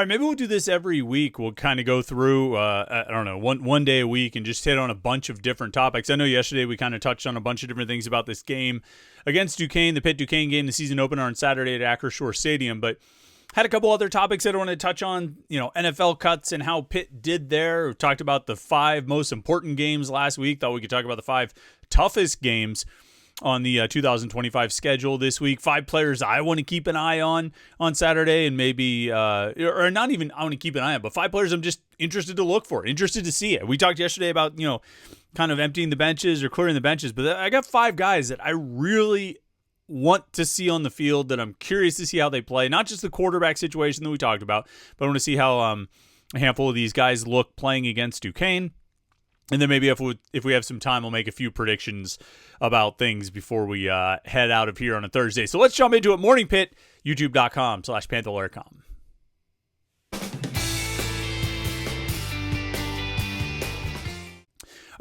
All right, maybe we'll do this every week. We'll kind of go through, I don't know, one day a week and just hit on a bunch of different topics. I know yesterday we kind of touched on a bunch of different things about this game against Duquesne, the Pitt-Duquesne game, the season opener on Saturday at Acrisure Stadium, but had a couple other topics that I want to touch on, NFL cuts and how Pitt did there. We talked about the 5 most important games last week. Thought we could talk about the 5 toughest games on the 2025 schedule this week. 5 players I want to keep an eye on Saturday, and maybe, or not even I want to keep an eye on, but 5 players I'm just interested to look for, interested to see it. We talked yesterday about, kind of emptying the benches or clearing the benches, but I got 5 guys that I really want to see on the field, that I'm curious to see how they play. Not just the quarterback situation that we talked about, but I want to see how a handful of these guys look playing against Duquesne. And then maybe if we have some time, we'll make a few predictions about things before we head out of here on a Thursday. So let's jump into it. Morning Pitt, youtube.com/Panther-Lair.com.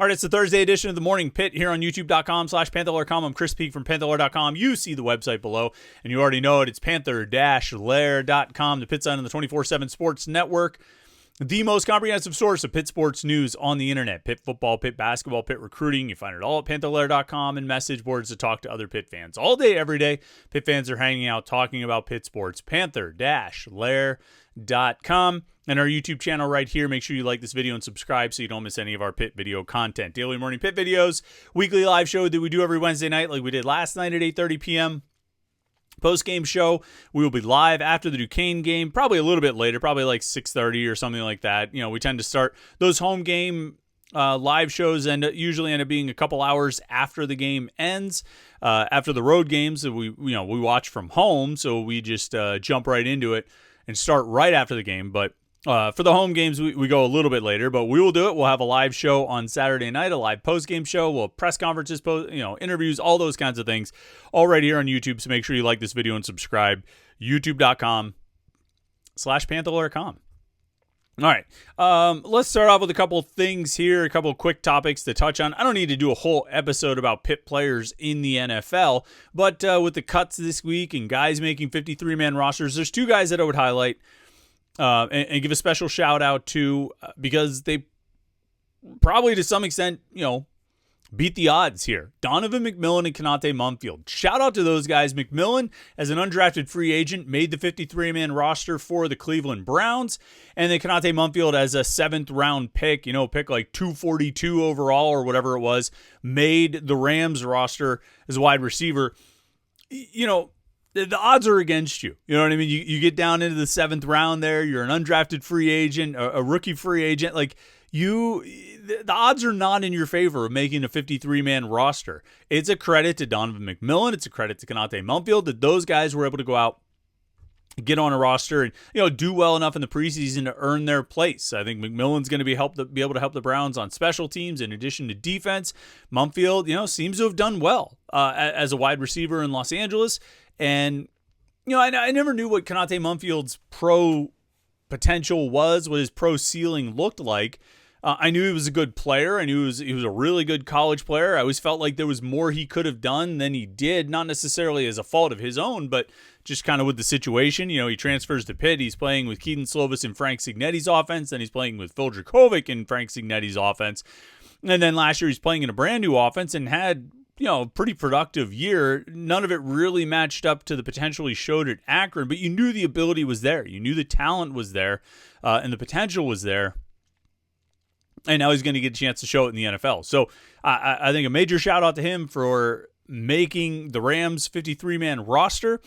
All right, it's the Thursday edition of the Morning Pitt here on youtube.com/Panther-Lair.com. I'm Chris Peak from Panther-Lair.com. You see the website below, and you already know it. It's Panther-Lair.com, the Pitt site on the 24/7 Sports Network. The most comprehensive source of Pitt sports news on the internet. Pitt football, Pitt basketball, Pitt recruiting. You find it all at Panther-Lair.com, and message boards to talk to other Pitt fans. All day, every day, Pitt fans are hanging out talking about Pitt sports. Panther-Lair.com. And our YouTube channel right here. Make sure you like this video and subscribe so you don't miss any of our Pitt video content. Daily Morning Pitt videos, weekly live show that we do every Wednesday night like we did last night at 8:30 p.m. Post-game show, we will be live after the Duquesne game, probably a little bit later, probably like 6:30 or something like that. We tend to start those home game live shows and usually end up being a couple hours after the game ends. After the road games that we watch from home, so we just jump right into it and start right after the game. But for the home games, we go a little bit later, but we will do it. We'll have a live show on Saturday night, a live post-game show. We'll have press conferences, interviews, all those kinds of things, all right here on YouTube. So make sure you like this video and subscribe. youtube.com/Panther-Lair.com. All right, let's start off with a couple of things here, a couple of quick topics to touch on. I don't need to do a whole episode about Pitt players in the NFL, but with the cuts this week and guys making 53-man rosters, there's 2 guys that I would highlight. And give a special shout out to because they probably to some extent, beat the odds here. Donovan McMillan and Kanate Mumfield. Shout out to those guys. McMillan, as an undrafted free agent, made the 53-man roster for the Cleveland Browns. And then Kanate Mumfield, as a 7th-round pick, pick like 242 overall or whatever it was, made the Rams roster as a wide receiver. The odds are against you. You know what I mean? You get down into the 7th round there. You're an undrafted free agent, a rookie free agent. The odds are not in your favor of making a 53-man roster. It's a credit to Donovan McMillan. It's a credit to Kanate Mumfield that those guys were able to go out, get on a roster, and do well enough in the preseason to earn their place. I think McMillan's going to be able to help the Browns on special teams in addition to defense. Mumfield, seems to have done well as a wide receiver in Los Angeles. And, I never knew what Kanate Mumfield's pro potential was, what his pro ceiling looked like. I knew he was a good player. I knew he was a really good college player. I always felt like there was more he could have done than he did, not necessarily as a fault of his own, but just kind of with the situation. He transfers to Pitt. He's playing with Keaton Slovis and Frank Signetti's offense, then he's playing with Phil Dracovic and Frank Signetti's offense. And then last year he's playing in a brand new offense and had pretty productive year. None of it really matched up to the potential he showed at Akron, but you knew the ability was there. You knew the talent was there, and the potential was there. And now he's going to get a chance to show it in the NFL. So I think a major shout out to him for making the Rams 53-man roster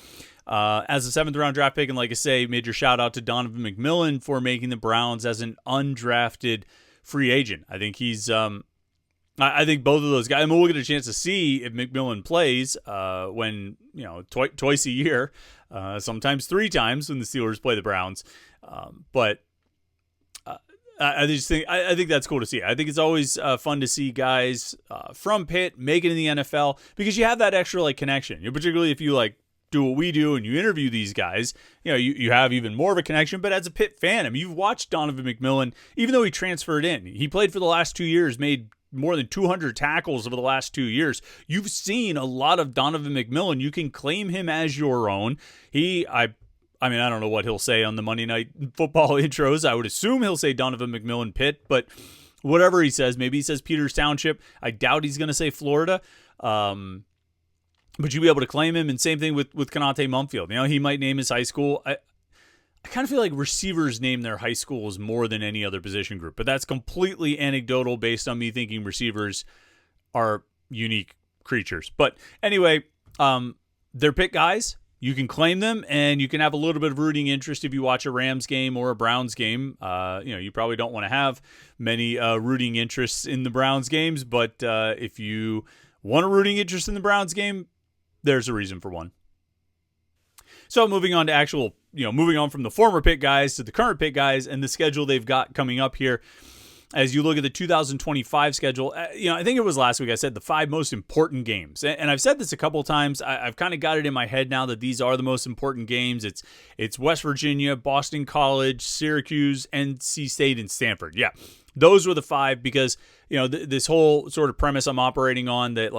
as a 7th-round draft pick. And like I say, major shout out to Donovan McMillan for making the Browns as an undrafted free agent. I think he's I think both of those guys, we'll get a chance to see if McMillan plays when, twice a year, sometimes 3 times when the Steelers play the Browns. But I think that's cool to see. I think it's always fun to see guys from Pitt make it in the NFL because you have that extra connection. Particularly if you do what we do and you interview these guys, you have even more of a connection. But as a Pitt fan, you've watched Donovan McMillan, even though he transferred in. He played for the last 2 years, made more than 200 tackles over the last 2 years. You've seen a lot of Donovan McMillan. You can claim him as your own. I I mean, I don't know what he'll say on the Monday Night Football intros. I would assume he'll say Donovan McMillan Pitt, but whatever he says, maybe he says Peters Township. I doubt he's going to say Florida. But you'll be able to claim him, and same thing with Konate Mumfield. You know, he might name his high school. I kind of feel like receivers name their high schools more than any other position group, but that's completely anecdotal based on me thinking receivers are unique creatures. But anyway, they're Pitt guys. You can claim them, and you can have a little bit of rooting interest if you watch a Rams game or a Browns game. You probably don't want to have many rooting interests in the Browns games, but if you want a rooting interest in the Browns game, there's a reason for one. So moving on to moving on from the former Pitt guys to the current Pitt guys and the schedule they've got coming up here. As you look at the 2025 schedule, I think it was last week I said the 5 most important games. And I've said this a couple of times. I've kind of got it in my head now that these are the most important games. It's West Virginia, Boston College, Syracuse, NC State, and Stanford. Yeah, those were the 5 because, this whole sort of premise I'm operating on that,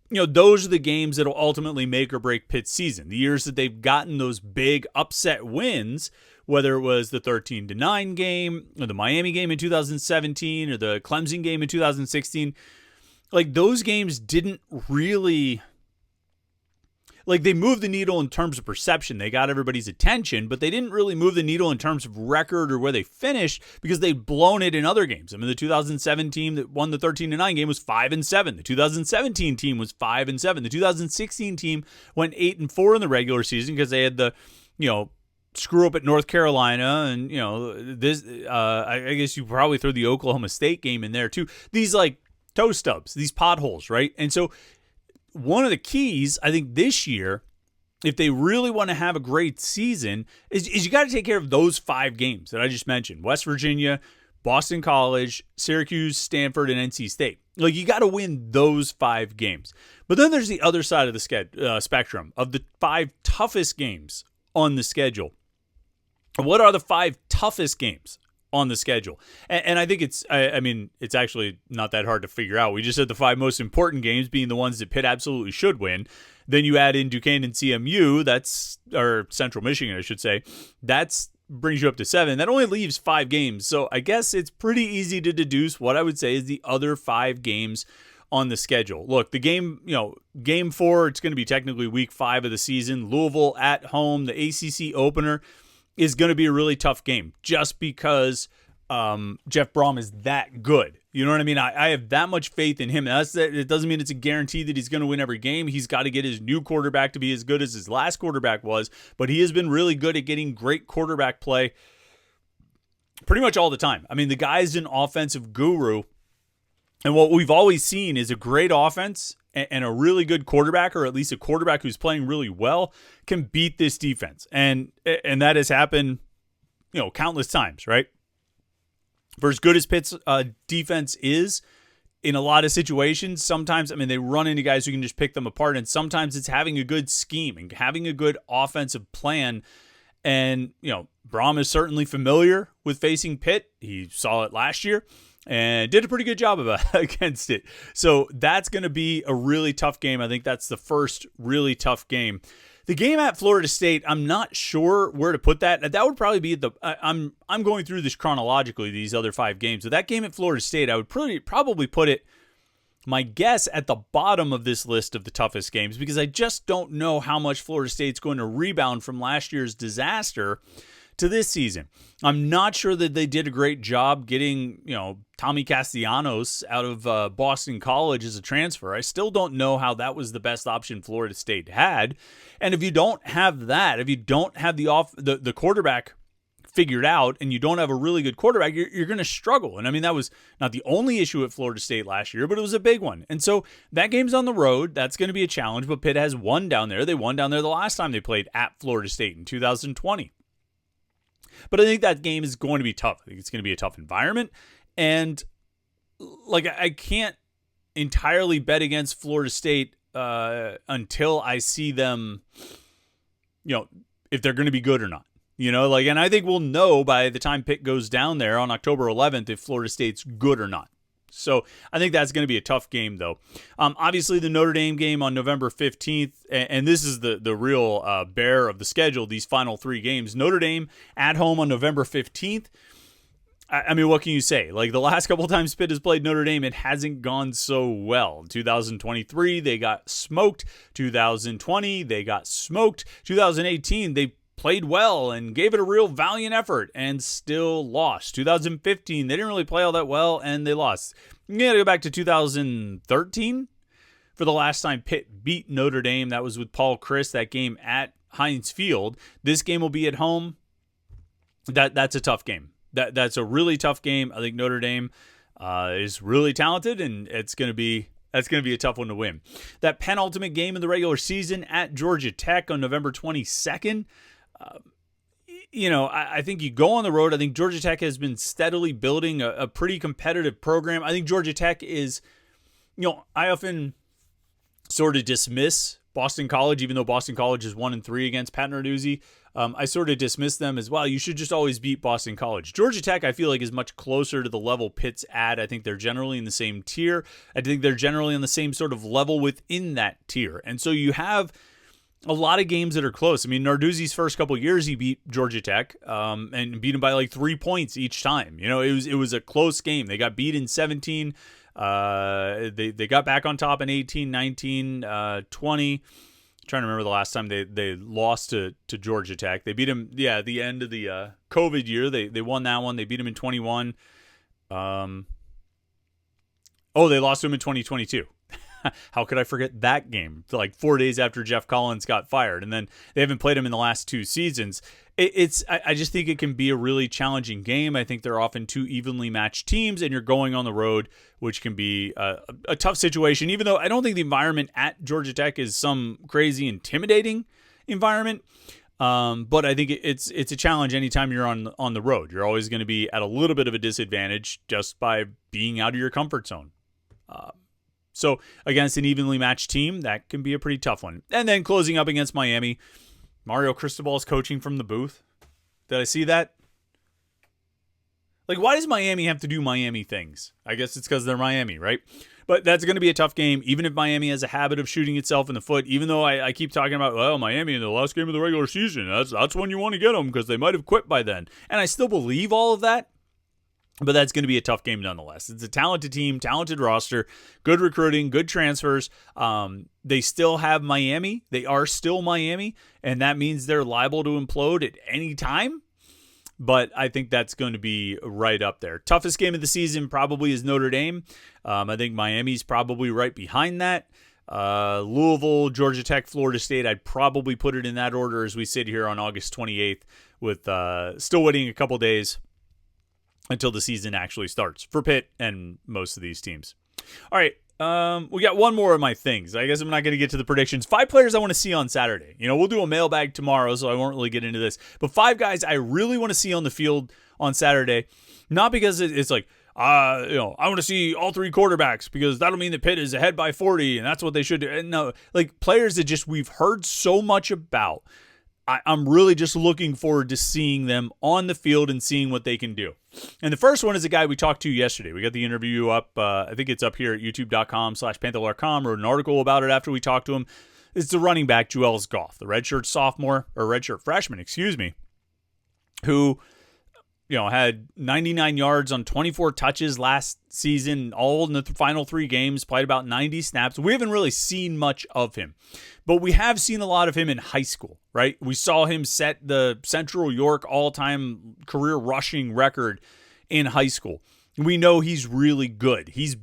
those are the games that will ultimately make or break Pitt's season. The years that they've gotten those big upset wins, whether it was the 13-9 game or the Miami game in 2017 or the Clemson game in 2016, those games didn't really, they moved the needle in terms of perception. They got everybody's attention, but they didn't really move the needle in terms of record or where they finished because they'd blown it in other games. I mean, the 2007 team that won the 13-9 game was 5-7. The 2017 team was 5-7. The 2016 team went 8-4 in the regular season because they had the, screw up at North Carolina, and I guess you probably throw the Oklahoma State game in there too. These toe stubs, these potholes, right? And so one of the keys, I think, this year, if they really want to have a great season, is you got to take care of those 5 games that I just mentioned: West Virginia, Boston College, Syracuse, Stanford, and NC State. You got to win those 5 games. But then there's the other side of the spectrum of the 5 toughest games on the schedule. What are the 5 toughest games on the schedule? And I think it's actually not that hard to figure out. We just said the 5 most important games being the ones that Pitt absolutely should win. Then you add in Duquesne and CMU, or Central Michigan, I should say. That brings you up to 7. That only leaves 5 games. So I guess it's pretty easy to deduce what I would say is the other 5 games on the schedule. Look, the game, game 4, it's going to be technically week 5 of the season. Louisville at home, the ACC opener, is going to be a really tough game just because Jeff Brom is that good. You know what I mean? I have that much faith in him. It doesn't mean it's a guarantee that he's going to win every game. He's got to get his new quarterback to be as good as his last quarterback was, but he has been really good at getting great quarterback play pretty much all the time. I mean, the guy's an offensive guru, and what we've always seen is a great offense and a really good quarterback, or at least a quarterback who's playing really well, can beat this defense. And that has happened, countless times, right? For as good as Pitt's defense is, in a lot of situations, sometimes, they run into guys who can just pick them apart, and sometimes it's having a good scheme and having a good offensive plan. And, Brom is certainly familiar with facing Pitt. He saw it last year and did a pretty good job against it. So that's going to be a really tough game. I think that's the first really tough game. The game at Florida State, I'm not sure where to put that. That would probably be I'm going through this chronologically, these other 5 games. So that game at Florida State, I would probably put it, my guess, at the bottom of this list of the toughest games, because I just don't know how much Florida State's going to rebound from last year's disaster to this season. I'm not sure that they did a great job getting, Tommy Castellanos out of Boston College as a transfer. I still don't know how that was the best option Florida State had. And if you don't have that, if you don't have the quarterback figured out, and you don't have a really good quarterback, you're going to struggle. And that was not the only issue at Florida State last year, but it was a big one. And so that game's on the road. That's going to be a challenge, but Pitt has won down there. They won down there the last time they played at Florida State in 2020. But I think that game is going to be tough. I think it's going to be a tough environment. And I can't entirely bet against Florida State until I see them, if they're going to be good or not. And I think we'll know by the time Pitt goes down there on October 11th if Florida State's good or not. So I think that's going to be a tough game, though. Obviously, the Notre Dame game on November 15th, and this is the real bear of the schedule, these final 3 games. Notre Dame at home on November 15th. I mean, what can you say? Like, the last couple times Pitt has played Notre Dame, it hasn't gone so well. 2023, they got smoked. 2020, they got smoked. 2018, they played well and gave it a real valiant effort and still lost. 2015, they didn't really play all that well and they lost. You got to go back to 2013 for the last time Pitt beat Notre Dame. That was with Paul Chryst, that game at Heinz Field. This game will be at home. That's a tough game. That's a really tough game. I think Notre Dame is really talented, and that's going to be a tough one to win. That penultimate game in the regular season at Georgia Tech on November 22nd. I think you go on the road. I think Georgia Tech has been steadily building a pretty competitive program. I think Georgia Tech is, I often sort of dismiss Boston College, even though Boston College is 1-3 against Pat Narduzzi. I sort of dismiss them as, well, you should just always beat Boston College. Georgia Tech, I feel like, is much closer to the level Pitt's at. I think they're generally in the same tier. I think they're generally on the same sort of level within that tier. And so you have a lot of games that are close. I mean, Narduzzi's first couple of years, he beat Georgia Tech and beat them by like 3 points each time. It was a close game. They got beat in 17. They got back on top in 18, 19, 20. Trying to remember the last time they lost to Georgia Tech. They beat them, at the end of the COVID year. They won that one. They beat them in 21. They lost to them in 2022. How could I forget that game? Like 4 days after Jeff Collins got fired, and then they haven't played him in the last 2 seasons. I just think it can be a really challenging game. I think they're often 2 evenly matched teams, and you're going on the road, which can be a tough situation. Even though I don't think the environment at Georgia Tech is some crazy intimidating environment, but I think it's a challenge anytime you're on the road. You're always going to be at a little bit of a disadvantage just by being out of your comfort zone. So against an evenly matched team, that can be a pretty tough one. And then closing up against Miami, Mario Cristobal's coaching from the booth. Did I see that? Like, why does Miami have to do Miami things? I guess it's because they're Miami, right? But that's going to be a tough game, even if Miami has a habit of shooting itself in the foot. Even though I keep talking about, well, Miami in the last game of the regular season, that's when you want to get them because they might have quit by then. And I still believe all of that. But that's going to be a tough game nonetheless. It's a talented team, talented roster, good recruiting, good transfers. They still have Miami. They are still Miami, and that means they're liable to implode at any time. But I think that's going to be right up there. Toughest game of the season probably is Notre Dame. I think Miami's probably right behind that. Louisville, Georgia Tech, Florida State, I'd probably put it in that order as we sit here on August 28th with still waiting a couple days until the season actually starts for Pitt and most of these teams. All right, we got one more of my things. I guess I'm not going to get to the predictions. 5 players I want to see on Saturday. We'll do a mailbag tomorrow, so I won't really get into this. But 5 guys I really want to see on the field on Saturday, not because it's like, I want to see all 3 quarterbacks because that'll mean that Pitt is ahead by 40, and that's what they should do. No, like players that we've heard so much about. I'm really just looking forward to seeing them on the field and seeing what they can do. And the first one is a guy we talked to yesterday. We got the interview up. I think it's up here at youtube.com/Panther-Lair.com. Wrote an article about it after we talked to him. It's the running back, Juelz Goff, the redshirt freshman, who had 99 yards on 24 touches last season, all in the final 3 games, played about 90 snaps. We haven't really seen much of him, but we have seen a lot of him in high school, right? We saw him set the Central York all-time career rushing record in high school. We know he's really good. He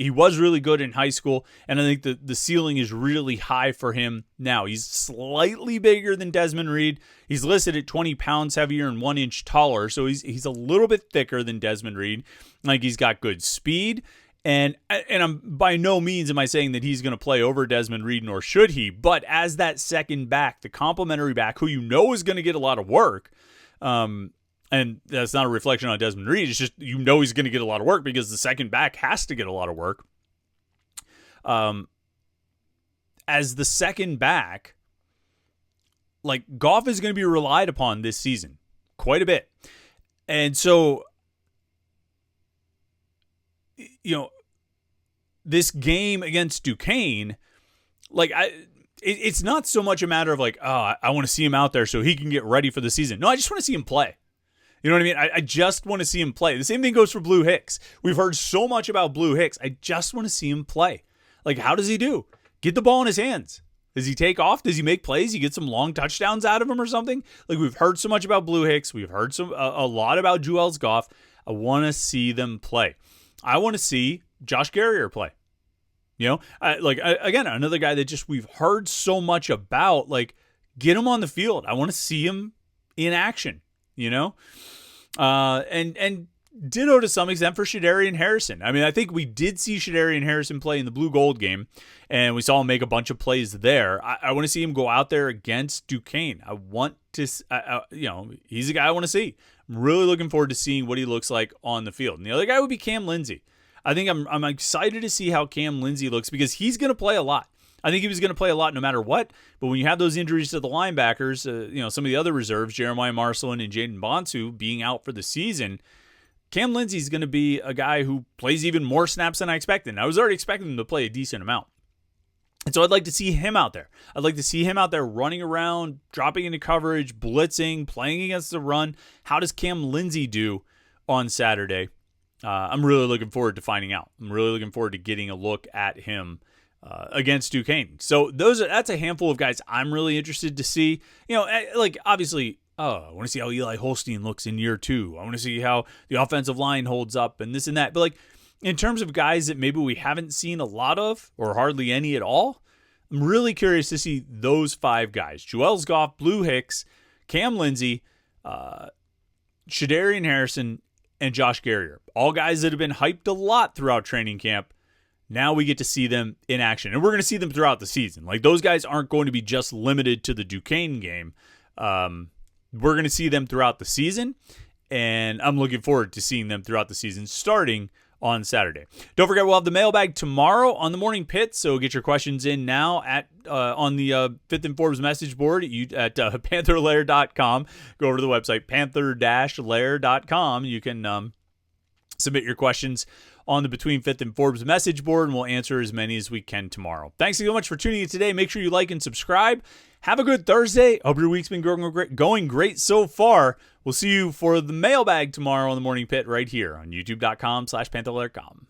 was really good in high school, and I think the ceiling is really high for him now. He's slightly bigger than Desmond Reed. He's listed at 20 pounds heavier and 1 inch taller, so he's a little bit thicker than Desmond Reed. Like, he's got good speed, and I'm by no means am I saying that he's going to play over Desmond Reed, nor should he, but as that second back, the complementary back, who is going to get a lot of work, and that's not a reflection on Desmond Reed. It's just, he's going to get a lot of work because the second back has to get a lot of work. As the second back, like, Goff is going to be relied upon this season quite a bit. And so, this game against Duquesne, it's not so much a matter of I want to see him out there so he can get ready for the season. No, I just want to see him play. You know what I mean? I just want to see him play. The same thing goes for Blue Hicks. We've heard so much about Blue Hicks. I just want to see him play. How does he do? Get the ball in his hands. Does he take off? Does he make plays? You get some long touchdowns out of him or something? We've heard so much about Blue Hicks. We've heard a lot about Juelz Goff. I want to see them play. I want to see Josh Garrier play. Again, another guy that we've heard so much about. Get him on the field. I want to see him in action. And ditto to some extent for Shadarian Harrison. I mean, I think we did see Shadarian Harrison play in the Blue Gold game, and we saw him make a bunch of plays there. I want to see him go out there against Duquesne. I want to, he's a guy I want to see. I'm really looking forward to seeing what he looks like on the field. And the other guy would be Cam Lindsey. I think I'm excited to see how Cam Lindsey looks because he's going to play a lot. I think he was going to play a lot no matter what. But when you have those injuries to the linebackers, some of the other reserves, Jeremiah Marcelin and Jaden Bonsu being out for the season, Cam Lindsey's going to be a guy who plays even more snaps than I expected. I was already expecting him to play a decent amount. And so I'd like to see him out there. I'd like to see him out there running around, dropping into coverage, blitzing, playing against the run. How does Cam Lindsey do on Saturday? I'm really looking forward to finding out. I'm really looking forward to getting a look at him against Duquesne. So that's a handful of guys I'm really interested to see. Obviously, I want to see how Eli Holstein looks in year 2. I want to see how the offensive line holds up and this and that. But in terms of guys that maybe we haven't seen a lot of or hardly any at all, I'm really curious to see those 5 guys. Juelz Goff, Blue Hicks, Cam Lindsey, Shadarian Harrison, and Josh Garrier. All guys that have been hyped a lot throughout training camp. Now we get to see them in action. And we're going to see them throughout the season. Those guys aren't going to be just limited to the Duquesne game. We're going to see them throughout the season. And I'm looking forward to seeing them throughout the season starting on Saturday. Don't forget, we'll have the mailbag tomorrow on the Morning Pitt, so get your questions in now on the Fifth and Forbes message board at Panther-Lair.com. Go over to the website, Panther-Lair.com. You can submit your questions on the Between Fifth and Forbes message board, and we'll answer as many as we can tomorrow. Thanks so much for tuning in today. Make sure you like and subscribe. Have a good Thursday. Hope your week's been going great so far. We'll see you for the mailbag tomorrow on the Morning Pit right here on youtube.com/Panther-Lair.com.